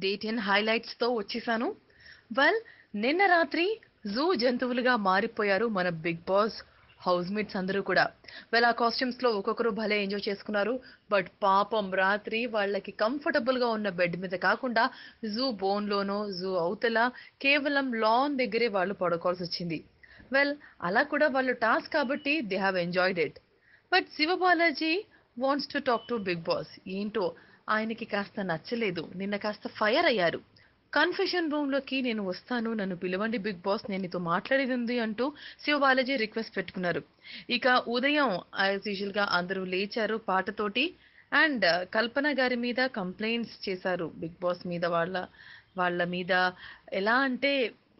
Day 10 హైలైట్స్తో వచ్చేసాను. Well, నిన్న రాత్రి జూ జంతువులుగా మారిపోయారు మన బిగ్ బాస్ హౌస్ మేట్స్ అందరూ కూడా. ఆ కాస్ట్యూమ్స్ లో ఒక్కొక్కరు భలే ఎంజాయ్ చేసుకున్నారు. బట్ పాపం రాత్రి వాళ్ళకి కంఫర్టబుల్ గా ఉన్న బెడ్ మీద కాకుండా జూ బోన్ లోనో జూ అవతల కేవలం లాన్ దగ్గరే వాళ్ళు పడుకోవాల్సి వచ్చింది. వెల్, అలా కూడా వాళ్ళు టాస్క్ కాబట్టి they have enjoyed it. But Sivabalaji wants to talk to Bigg Boss. ఏంటో ఆయనకి కాస్త నచ్చలేదు. నిన్న కాస్త ఫైర్ అయ్యారు. కన్ఫెషన్ రూమ్ లోకి నేను వస్తాను, నన్ను పిలవండి బిగ్ బాస్, నేను నీతో మాట్లాడేది ఉంది అంటూ శివబాలాజీ రిక్వెస్ట్ పెట్టుకున్నారు. ఇక ఉదయం యాజ్ యూజువల్ గా అందరూ లేచారు పాటతోటి. అండ్ కల్పన గారి మీద కంప్లైంట్స్ చేశారు బిగ్ బాస్ మీద. వాళ్ళ వాళ్ళ మీద ఎలా అంటే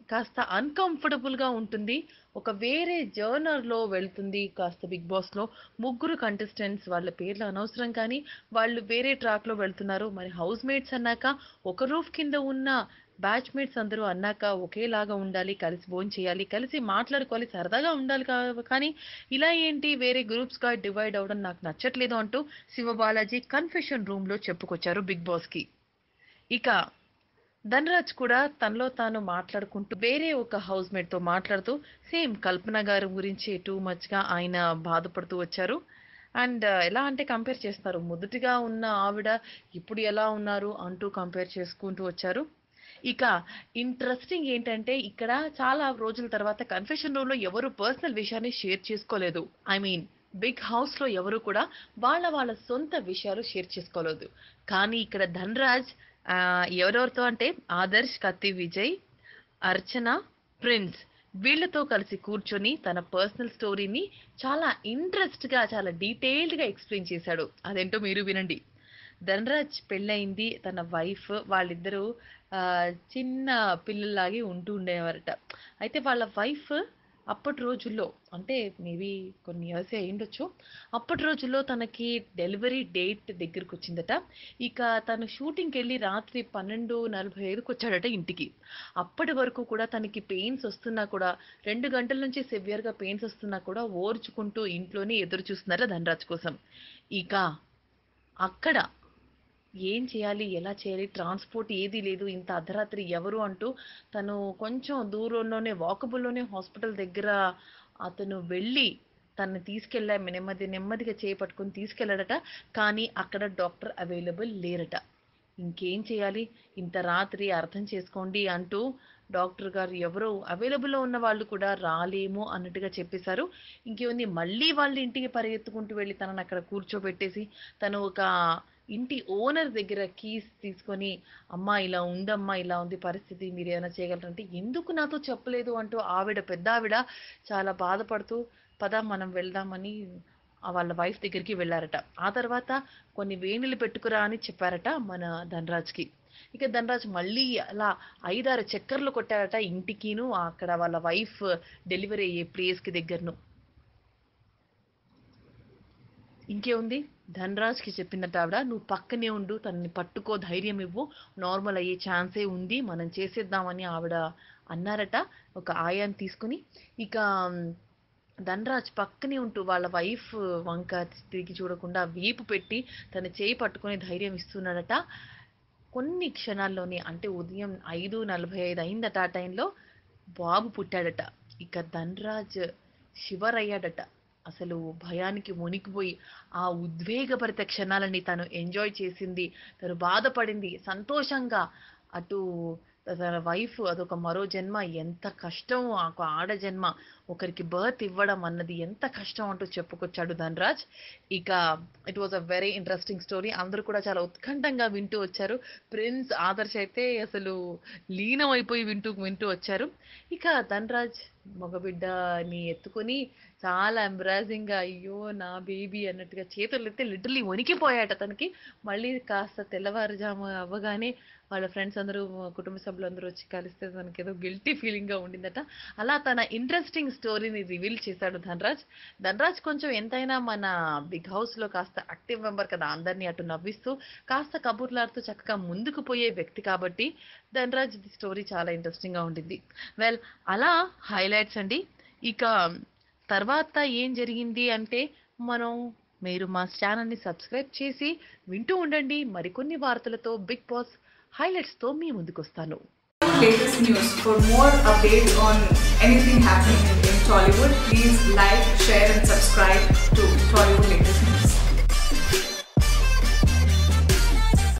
కాస్త అన్కంఫర్టబుల్ గా ఉంటుంది, ఒక వేరే జర్నర్ లో వెళ్తుంది కాస్త బిగ్ బాస్ లో. ముగ్గురు కంటెస్టెంట్స్ వాళ్ళ పేర్లు అనవసరం కానీ వాళ్ళు వేరే ట్రాక్ లో వెళ్తున్నారు. మరి హౌస్ మేట్స్ అన్నాక ఒక రూఫ్ కింద ఉన్న బ్యాచ్ మేట్స్ అందరూ అన్నాక ఒకేలాగా ఉండాలి, కలిసి భోజనం చేయాలి, కలిసి మాట్లాడుకోవాలి, సరదాగా ఉండాలి. కానీ ఇలా ఏంటి వేరే గ్రూప్స్ గా డివైడ్ అవ్వడం నాకు నచ్చట్లేదు అంటూ శివబాలాజీ కన్ఫెషన్ రూమ్ లో చెప్పుకొచ్చారు బిగ్ బాస్ కి. ఇక ధనరాజ్ కూడా తనలో తాను మాట్లాడుకుంటూ వేరే ఒక హౌస్ మేట్ తో మాట్లాడుతూ సేమ్ కల్పన గారి గురించి టూ మచ్ గా ఆయన బాధపడుతూ వచ్చారు. అండ్ ఎలా అంటే కంపేర్ చేస్తారు, మొదటిగా ఉన్న ఆవిడ ఇప్పుడు ఎలా ఉన్నారు అంటూ కంపేర్ చేసుకుంటూ వచ్చారు. ఇక ఇంట్రెస్టింగ్ ఏంటంటే ఇక్కడ చాలా రోజుల తర్వాత కన్ఫెషన్ రూమ్ లో ఎవరు పర్సనల్ విషయాన్ని షేర్ చేసుకోలేదు. ఐ మీన్ బిగ్ హౌస్ లో ఎవరు కూడా వాళ్ళ వాళ్ళ సొంత విషయాలు షేర్ చేసుకోలేదు. కానీ ఇక్కడ ధనరాజ్ ఆ, ఎవరెవరితో అంటే ఆదర్శ్, కత్తి విజయ్, అర్చన, ప్రిన్స్ వీళ్ళతో కలిసి కూర్చొని తన పర్సనల్ స్టోరీని చాలా ఇంట్రెస్ట్ గా చాలా డీటెయిల్డ్ గా ఎక్స్ప్లెయిన్ చేశాడు. అదేంటో మీరు వినండి. ధనరాజ్ పెళ్ళయింది, తన వైఫ్ వాళ్ళిద్దరూ ఆ, చిన్న పిల్లల్లాగే ఉంటూ ఉండేవారట. అయితే వాళ్ళ వైఫ్ అప్పటి రోజుల్లో అంటే మేబీ కొన్ని ఇయర్స్ అయ్యుండొచ్చు, అప్పటి రోజుల్లో తనకి డెలివరీ డేట్ దగ్గరకు వచ్చిందట. ఇక తను షూటింగ్కి వెళ్ళి రాత్రి 12:45కి వచ్చాడట ఇంటికి. అప్పటి వరకు కూడా తనకి పెయిన్స్ వస్తున్నా కూడా 2 గంటల నుంచి సివియర్గా పెయిన్స్ వస్తున్నా కూడా ఓర్చుకుంటూ ఇంట్లోనే ఎదురు చూస్తున్నారా ధనరాజ్ కోసం. ఇక అక్కడ ఏం చేయాలి? ఎలా చేయాలి? ట్రాన్స్‌పోర్ట్ ఏదీ లేదు. ఇంత అర్ధరాత్రి ఎవరు అంటూ తను కొంచెం దూరంలోనే వాకబుల్‌లోనే హాస్పిటల్ దగ్గర అతను వెళ్ళి తనని నెమ్మదిగా చేయి పట్టుకొని తీసుకెళ్ళాడట. కానీ అక్కడ డాక్టర్ అవైలబుల్ లేరట. ఇంకేం చేయాలి? ఇంత రాత్రి అర్థం చేసుకోండి అంటూ డాక్టర్ గారు ఎవరో అవైలబుల్‌లో ఉన్న వాళ్ళు కూడా రాలేము అన్నట్టుగా చెప్పేశారు. ఇంకేముంది, మళ్ళీ వాళ్ళ ఇంటికి పరిగెత్తుకుంటూ వెళ్లి తనని అక్కడ కూర్చోబెట్టేసి తను ఒక ఇంటి ఓనర్ దగ్గర కీస్ తీసుకొని, అమ్మా ఇలా ఉందమ్మా, ఇలా ఉంది పరిస్థితి, మీరేమైనా చేయగలరంటే, ఎందుకు నాతో చెప్పలేదు అంటూ ఆవిడ పెద్దావిడ చాలా బాధపడుతూ పద మనం వెళ్దామని వాళ్ళ వైఫ్ దగ్గరికి వెళ్ళారట. ఆ తర్వాత కొన్ని వేణులు పెట్టుకురా అని చెప్పారట మన ధనరాజ్‌కి. ఇక ధనరాజ్ మళ్ళీ అలా 5, 6 చక్కర్లు కొట్టారట ఇంటికిను, అక్కడ వాళ్ళ వైఫ్ డెలివరీ అయ్యే ప్లేస్‌కి దగ్గరను. ఇంకేముంది, ధనరాజ్‌కి చెప్పిందట ఆవిడ, "నువ్వు పక్కనే ఉండు, తనని పట్టుకో, ధైర్యం ఇవ్వు, నార్మల్ అయ్యే ఛాన్సే ఉంది, మనం చేసేద్దామని" ఆవిడ అన్నారట ఒక ఆయాని తీసుకొని. ఇక ధనరాజ్ పక్కనే ఉంటూ వాళ్ళ వైఫ్ వంక తిరిగి చూడకుండా వీపు పెట్టి తన చేయి పట్టుకొని ధైర్యం ఇస్తున్నాడట. కొన్ని క్షణాల్లోనే అంటే ఉదయం 5:45 అయిందట ఆ టైంలో బాబు పుట్టాడట. ఇక ధనరాజ్ షివర్ అయ్యాడట. అసలు భయానికి వణికిపోయి ఆ ఉద్వేగభరిత క్షణాలని తను ఎంజాయ్ చేసింది, తను బాధపడింది, సంతోషంగా అటు తన వైఫ్ అదొక మరో జన్మ, ఎంత కష్టం ఆ ఒక ఆడ జన్మ, ఒకరికి బర్త్ ఇవ్వడం అన్నది ఎంత కష్టం అంటూ చెప్పుకొచ్చాడు ధనరాజ్. ఇక it was a very interesting story. అందరూ కూడా చాలా ఉత్కంఠంగా వింటూ వచ్చారు. ప్రిన్స్, ఆదర్శ్ అయితే అసలు లీనం అయిపోయి వింటూ వింటూ వచ్చారు. ఇక ధనరాజ్ మగబిడ్డని ఎత్తుకొని చాలా ఎంబ్రాసింగ్ గా అయ్యో నా బేబీ అన్నట్టుగా చేతులు ఎత్తి లిటరలీ వణికిపోయాట తనకి. మళ్ళీ కాస్త తెల్లవారుజాము అవ్వగానే వాళ్ళ ఫ్రెండ్స్ అందరూ, కుటుంబ సభ్యులందరూ వచ్చి కలిస్తే తనకేదో గిల్టీ ఫీలింగ్ గా ఉండిందట. అలా తన ఇంట్రెస్టింగ్ స్టోరీని రివీల్ చేశాడు ధనరాజ్. ధనరాజ్ కొంచెం ఎంతైనా మన బిగ్ హౌస్ లో కాస్త యాక్టివ్ మెంబర్ కదా, అందరినీ అటు నవ్విస్తూ కాస్త కబుర్లాడుతూ చక్కగా ముందుకు పోయే వ్యక్తి కాబట్టి ధనరాజ్ స్టోరీ చాలా ఇంట్రెస్టింగ్ గా ఉండింది. వెల్, అలా హైలైట్స్ అండి. ఇక తర్వాత ఏం జరిగింది అంటే, మనం మీరు మా ఛానల్ని సబ్స్క్రైబ్ చేసి వింటూ ఉండండి మరికొన్ని వార్తలతో బిగ్ బాస్ హైలైట్స్తో మీ ముందుకొస్తాను. Latest news. For more updates on anything happening in Tollywood, please like, share and subscribe